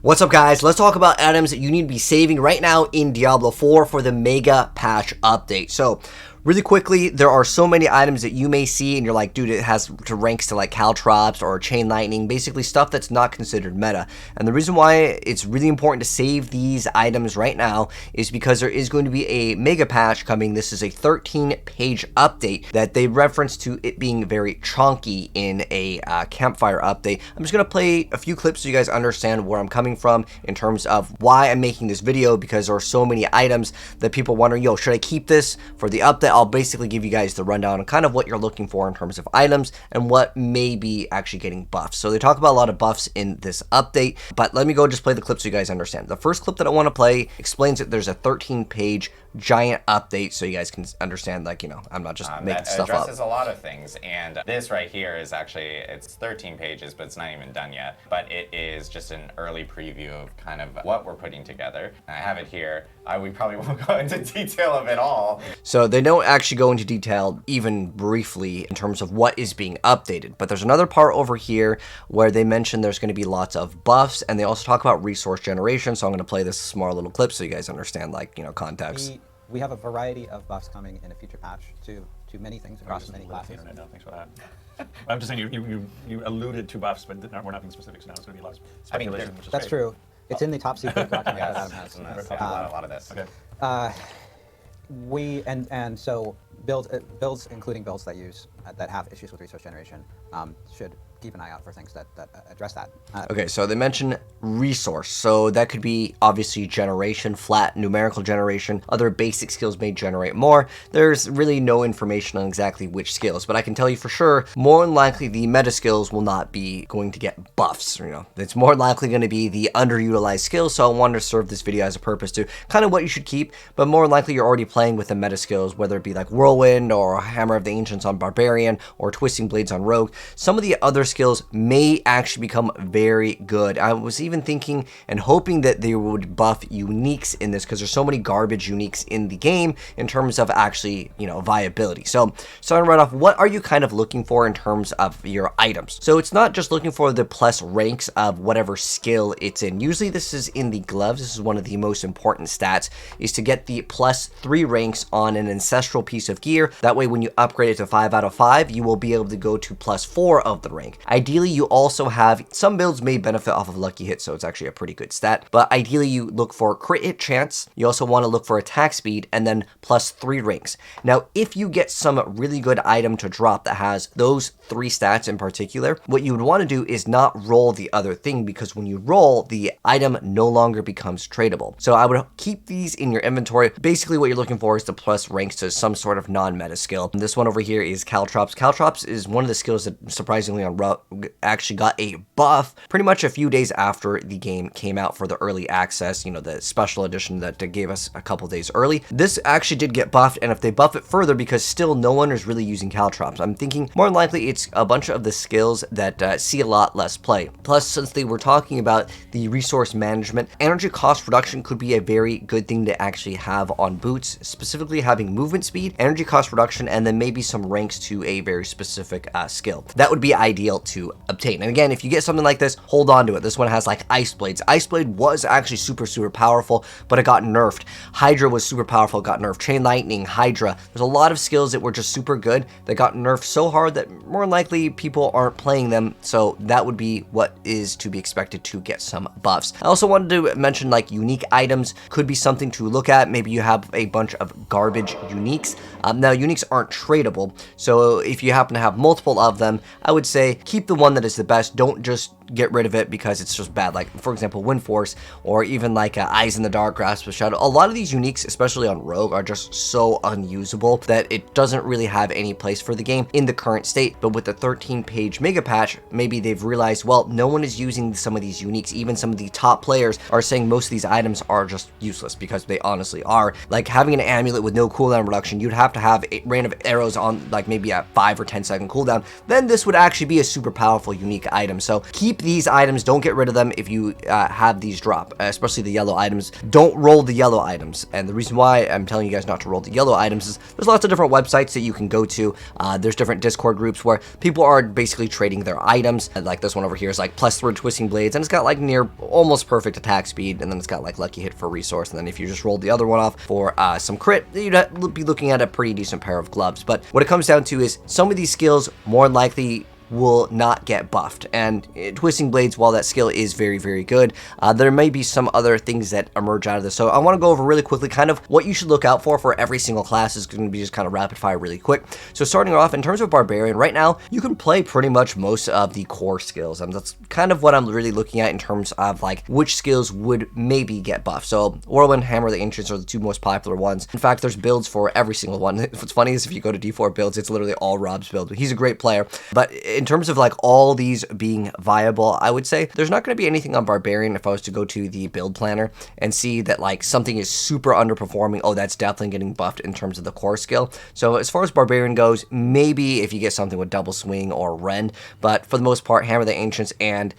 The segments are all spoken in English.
What's up, guys? Let's talk about items that you need to be saving right now in Diablo 4 for the mega patch update. So really quickly, there are so many items that you may see and you're like, dude, it has to ranks to like caltrops or chain lightning, basically stuff that's not considered meta. And the reason why it's really important to save these items right now is because there is going to be a mega patch coming. This is a 13-page update that they reference to it being very chunky in a campfire update. I'm just going to play a few clips so you guys understand where I'm coming from in terms of why I'm making this video, because there are so many items that people wonder, yo, should I keep this for the update? I'll basically give you guys the rundown on kind of what you're looking for in terms of items and what may be actually getting buffs. So they talk about a lot of buffs in this update, but let me go just play the clip so you guys understand. The first clip that I want to play explains that there's a 13-page giant update so you guys can understand, like, you know, I'm not just making stuff up. It addresses a lot of things, and this right here is actually, it's 13 pages, but it's not even done yet. But it is just an early preview of kind of what we're putting together. I have it here. We probably won't go into detail of it all. So they don't actually go into detail even briefly in terms of what is being updated. But there's another part over here where they mention there's going to be lots of buffs, and they also talk about resource generation. So I'm going to play this small little clip so you guys understand, like, you know, context. We have a variety of buffs coming in a future patch to many things across many classes. No, thanks for that. I'm just saying you alluded to buffs, but we're not being specific, so now it's going to be a lot of speculation, which is That's great. true. It's in the top secret document that Adam has. A lot of this. Okay. So builds, including builds that have issues with resource generation, should keep an eye out for things that address that. Okay, so they mention resource. So that could be obviously generation, flat numerical generation. Other basic skills may generate more. There's really no information on exactly which skills, but I can tell you for sure, more than likely the meta skills will not be going to get buffs. You know, it's more likely going to be the underutilized skills. So I wanted to serve this video as a purpose to kind of what you should keep, but more than likely you're already playing with the meta skills, whether it be like Whirlwind or Hammer of the Ancients on Barbarian or Twisting Blades on Rogue. Some of the other skills may actually become very good. I was even thinking and hoping that they would buff uniques in this, because there's so many garbage uniques in the game in terms of actually, you know, viability. So starting right off, what are you kind of looking for in terms of your items? So it's not just looking for the plus ranks of whatever skill it's in. Usually this is in the gloves. This is one of the most important stats, is to get the +3 ranks on an ancestral piece of gear. That way when you upgrade it to 5 out of 5, you will be able to go to +4 of the rank. Ideally, you also have, some builds may benefit off of lucky hit, so it's actually a pretty good stat, but ideally you look for crit hit chance. You also want to look for attack speed and then +3 ranks. Now, if you get some really good item to drop that has those 3 stats in particular, what you would want to do is not roll the other thing, because when you roll, the item no longer becomes tradable. So I would keep these in your inventory. Basically what you're looking for is the plus ranks to some sort of non-meta skill. And this one over here is caltrops. Caltrops is one of the skills that surprisingly on Rogue actually got a buff pretty much a few days after the game came out for the early access, you know, the special edition that gave us a couple days early. This actually did get buffed, and if they buff it further, because still no one is really using caltrops, I'm thinking more than likely it's a bunch of the skills that see a lot less play. Plus, since they were talking about the resource management, energy cost reduction could be a very good thing to actually have on boots, specifically having movement speed, energy cost reduction, and then maybe some ranks to a very specific skill. That would be ideal to obtain. And again, if you get something like this, hold on to it. This one has like Ice Blades. Ice Blade was actually super powerful, but it got nerfed. Hydra was super powerful, it got nerfed. Chain Lightning, Hydra. There's a lot of skills that were just super good that got nerfed so hard that more than likely people aren't playing them. So that would be what is to be expected to get some buffs. I also wanted to mention, like, unique items could be something to look at. Maybe you have a bunch of garbage uniques. Now, uniques aren't tradable, so if you happen to have multiple of them, I would say keep the one that is the best. Don't just get rid of it because it's just bad. Like, for example, Wind Force, or even like Eyes in the Dark, Grasp of Shadow. A lot of these uniques, especially on Rogue, are just so unusable that it doesn't really have any place for the game in the current state. But with the 13-page mega patch, maybe they've realized, well, no one is using some of these uniques. Even some of the top players are saying most of these items are just useless, because they honestly are. Like, having an amulet with no cooldown reduction, you'd have to have a rain of arrows on like maybe a 5 or 10 second cooldown. Then this would actually be a super powerful unique item. So keep these items, don't get rid of them if you have these drop, especially the yellow items. Don't roll the yellow items. And the reason why I'm telling you guys not to roll the yellow items is there's lots of different websites that you can go to. There's different Discord groups where people are basically trading their items. Like this one over here is like +3 twisting blades, and it's got like near almost perfect attack speed, and then it's got like lucky hit for resource, and then if you just rolled the other one off for some crit, you'd be looking at a pretty decent pair of gloves. But what it comes down to is some of these skills more likely will not get buffed, and twisting blades, while that skill is very, very good, there may be some other things that emerge out of this. So I want to go over really quickly kind of what you should look out for every single class. Is going to be just kind of rapid fire really quick. So starting off in terms of Barbarian, right now you can play pretty much most of the core skills, and that's kind of what I'm really looking at in terms of like which skills would maybe get buffed. So Whirlwind, Hammer of the Ancients are the two most popular ones. In fact, there's builds for every single one. What's funny is if you go to D4 builds, it's literally all Rob's build. He's a great player, but in terms of like all these being viable, I would say there's not going to be anything on Barbarian if I was to go to the build planner and see that like something is super underperforming. Oh, that's definitely getting buffed in terms of the core skill. So as far as Barbarian goes, maybe if you get something with double swing or rend, but for the most part, Hammer of the Ancients and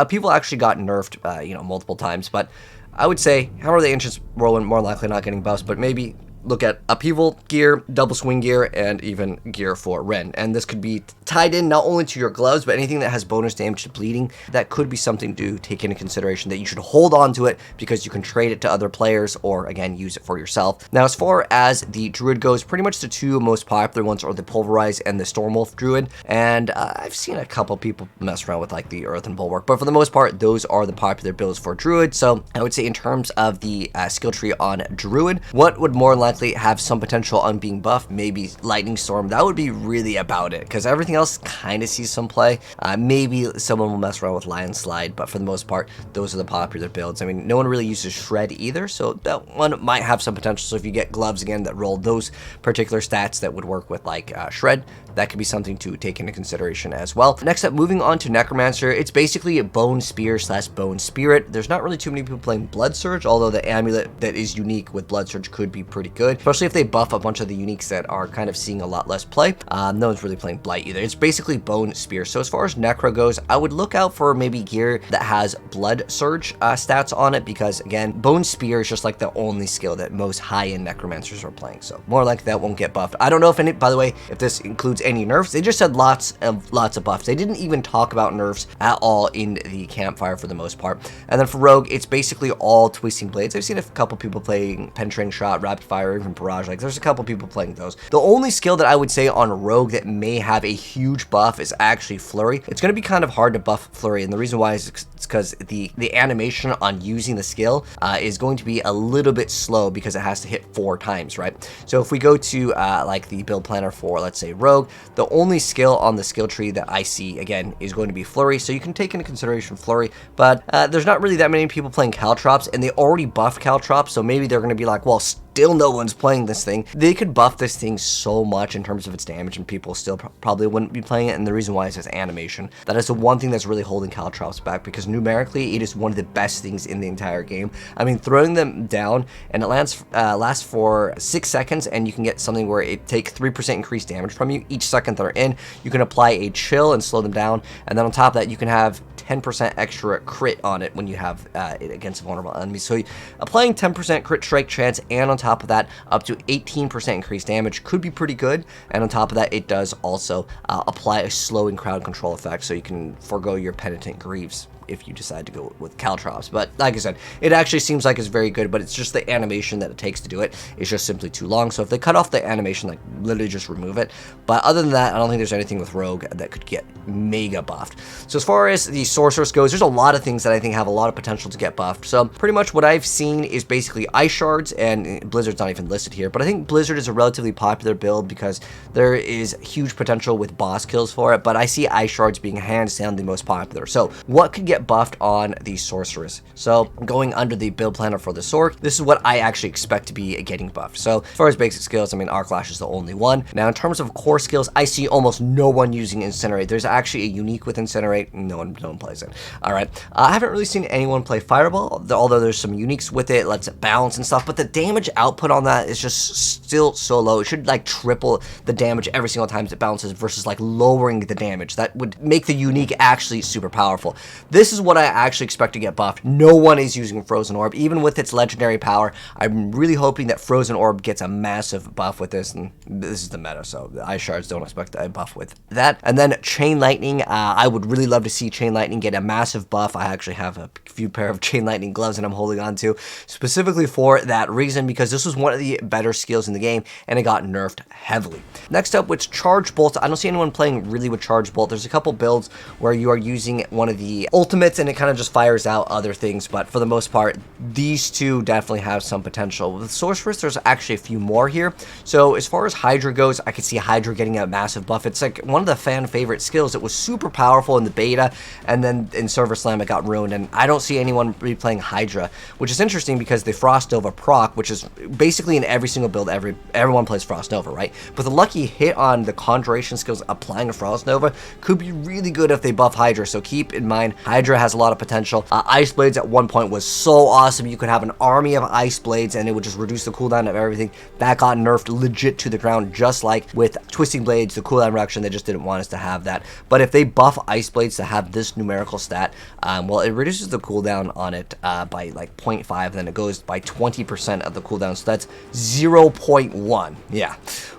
people actually got nerfed, multiple times. But I would say Hammer of the Ancients, Whirlwind, more likely not getting buffs, but maybe look at upheaval gear, double swing gear, and even gear for Ren. And this could be tied in not only to your gloves, but anything that has bonus damage to bleeding. That could be something to take into consideration, that you should hold on to it because you can trade it to other players or, again, use it for yourself. Now, as far as the Druid goes, pretty much the two most popular ones are the Pulverize and the Stormwolf Druid. And I've seen a couple people mess around with like the Earth and Bulwark, but for the most part, those are the popular builds for Druid. So I would say in terms of the skill tree on Druid, what would more likely have some potential on being buffed? Maybe Lightning Storm. That would be really about it, because everything else kind of sees some play. Maybe someone will mess around with Lion Slide, but for the most part, those are the popular builds. I mean, no one really uses Shred either, so that one might have some potential. So if you get gloves again that roll those particular stats that would work with like Shred, that could be something to take into consideration as well. Next up, moving on to Necromancer, it's basically a Bone Spear / Bone Spirit. There's not really too many people playing Blood Surge, although the amulet that is unique with Blood Surge could be pretty good, especially if they buff a bunch of the uniques that are kind of seeing a lot less play. No one's really playing Blight either. It's basically Bone Spear. So as far as Necro goes, I would look out for maybe gear that has Blood Surge stats on it, because again, Bone Spear is just like the only skill that most high-end Necromancers are playing. So more like that won't get buffed. I don't know if any, by the way, if this includes any nerfs. They just said lots of buffs. They didn't even talk about nerfs at all in the campfire for the most part. And then for Rogue, it's basically all Twisting Blades. I've seen a couple people playing Penetrating Shot, Rapid Fire, even Barrage. Like there's a couple people playing those. The only skill that I would say on Rogue that may have a huge buff is actually Flurry. It's going to be kind of hard to buff Flurry, and the reason why is because the animation on using the skill is going to be a little bit slow because it has to hit 4 times, right? So if we go to like the build planner for, let's say, Rogue, the only skill on the skill tree that I see, again, is going to be Flurry. So you can take into consideration Flurry, but there's not really that many people playing Caltrops, and they already buffed Caltrops, so maybe they're going to be like, well, still no one's playing this thing. They could buff this thing so much in terms of its damage, and people still probably wouldn't be playing it. And the reason why is its animation. That is the one thing that's really holding Caltrops back, because numerically it is one of the best things in the entire game. I mean, throwing them down and it lasts for 6 seconds, and you can get something where it takes 3% increased damage from you each second they're in. You can apply a chill and slow them down, and then on top of that, you can have 10% extra crit on it when you have it against a vulnerable enemy. So applying 10% crit strike chance, and on top of that, up to 18% increased damage could be pretty good. And on top of that, it does also apply a slowing crowd control effect, so you can forego your Penitent Greaves if you decide to go with Caltrops. But like I said, it actually seems like it's very good, but it's just the animation that it takes to do it is just simply too long. So if they cut off the animation, like literally just remove it. But other than that, I don't think there's anything with Rogue that could get mega buffed. So as far as the Sorceress goes, there's a lot of things that I think have a lot of potential to get buffed. So pretty much what I've seen is basically Ice Shards, and Blizzard's not even listed here, but I think Blizzard is a relatively popular build because there is huge potential with boss kills for it, but I see Ice Shards being hands down the most popular. So what could get get buffed on the Sorceress. So going under the build planner for the Sorc, this is what I actually expect to be getting buffed. So as far as basic skills, I mean, Arc Lash is the only one. Now in terms of core skills, I see almost no one using Incinerate. There's actually a unique with Incinerate. No one plays it. All right. I haven't really seen anyone play Fireball, although there's some uniques with it, lets it bounce and stuff, but the damage output on that is just still so low. It should like triple the damage every single time it bounces versus like lowering the damage. That would make the unique actually super powerful. This is what I actually expect to get buffed. No one is using Frozen Orb, even with its legendary power. I'm really hoping that Frozen Orb gets a massive buff with this, and this is the meta, so the Ice Shards don't expect a buff with that. And then Chain Lightning, I would really love to see Chain Lightning get a massive buff. I actually have a few pair of Chain Lightning gloves that I'm holding on to specifically for that reason, because this was one of the better skills in the game and it got nerfed heavily. Next up, with Charge Bolt, I don't see anyone playing really with Charge Bolt. There's a couple builds where you are using one of the ultimates and it kind of just fires out other things, but for the most part, these two definitely have some potential. With Sorceress, there's actually a few more here. So as far as Hydra goes, I could see Hydra getting a massive buff. It's like one of the fan favorite skills. It was super powerful in the beta, and then in Server Slam it got ruined, and I don't see anyone really playing Hydra, which is interesting because the Frost Nova proc, which is basically in every single build, everyone plays Frost Nova, right? But the lucky hit on the Conjuration skills applying a Frost Nova could be really good if they buff Hydra, so keep in mind, Hydra has a lot of potential. Ice Blades at one point was so awesome. You could have an army of Ice Blades and it would just reduce the cooldown of everything. That got nerfed legit to the ground, just like with Twisting Blades, the cooldown reduction, they just didn't want us to have that. But if they buff Ice Blades to have this numerical stat, well, it reduces the cooldown on it by like 0.5, then it goes by 20% of the cooldown, so that's 0.1, yeah.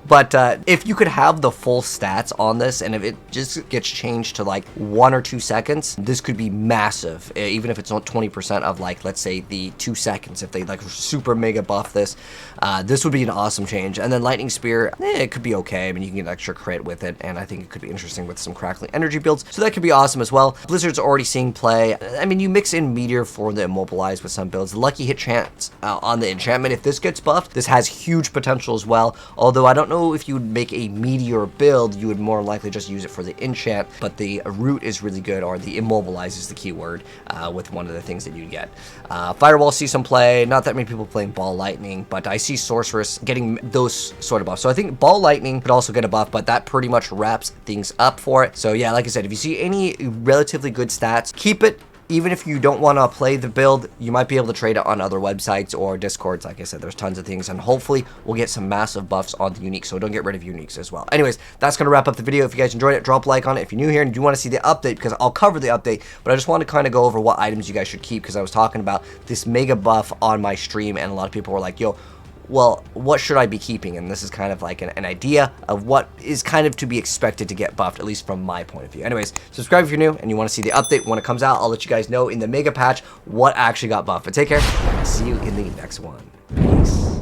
But if you could have the full stats on this, and if it just gets changed to like 1 or 2 seconds, this could be massive, even if it's not 20% of like, let's say the 2 seconds, if they like super mega buff this, this would be an awesome change. And then Lightning Spear, it could be okay. I mean, you can get extra crit with it, and I think it could be interesting with some Crackling Energy builds, so that could be awesome as well. Blizzard's already seeing play. I mean, you mix in Meteor for the Immobilize with some builds. Lucky hit chance on the enchantment, if this gets buffed, this has huge potential as well, although I don't know if you would make a Meteor build, you would more likely just use it for the enchant, but the root is really good, or the Immobilize is the keyword with one of the things that you get. Firewall sees some play, not that many people playing Ball Lightning, but I see Sorceress getting those sort of buffs. So I think Ball Lightning could also get a buff, but that pretty much wraps things up for it. So yeah, like I said, if you see any relatively good stats, keep it. Even if you don't want to play the build, you might be able to trade it on other websites or Discords. Like I said, there's tons of things, and hopefully we'll get some massive buffs on the unique, so don't get rid of uniques as well. Anyways, that's going to wrap up the video. If you guys enjoyed it, drop a like on it. If you're new here and you want to see the update, because I'll cover the update, but I just want to kind of go over what items you guys should keep, because I was talking about this mega buff on my stream, and a lot of people were like, yo, well, what should I be keeping? And this is kind of like an idea of what is kind of to be expected to get buffed, at least from my point of view. Anyways, subscribe if you're new and you want to see the update when it comes out. I'll let you guys know in the mega patch what actually got buffed. But take care, and I'll see you in the next one. Peace.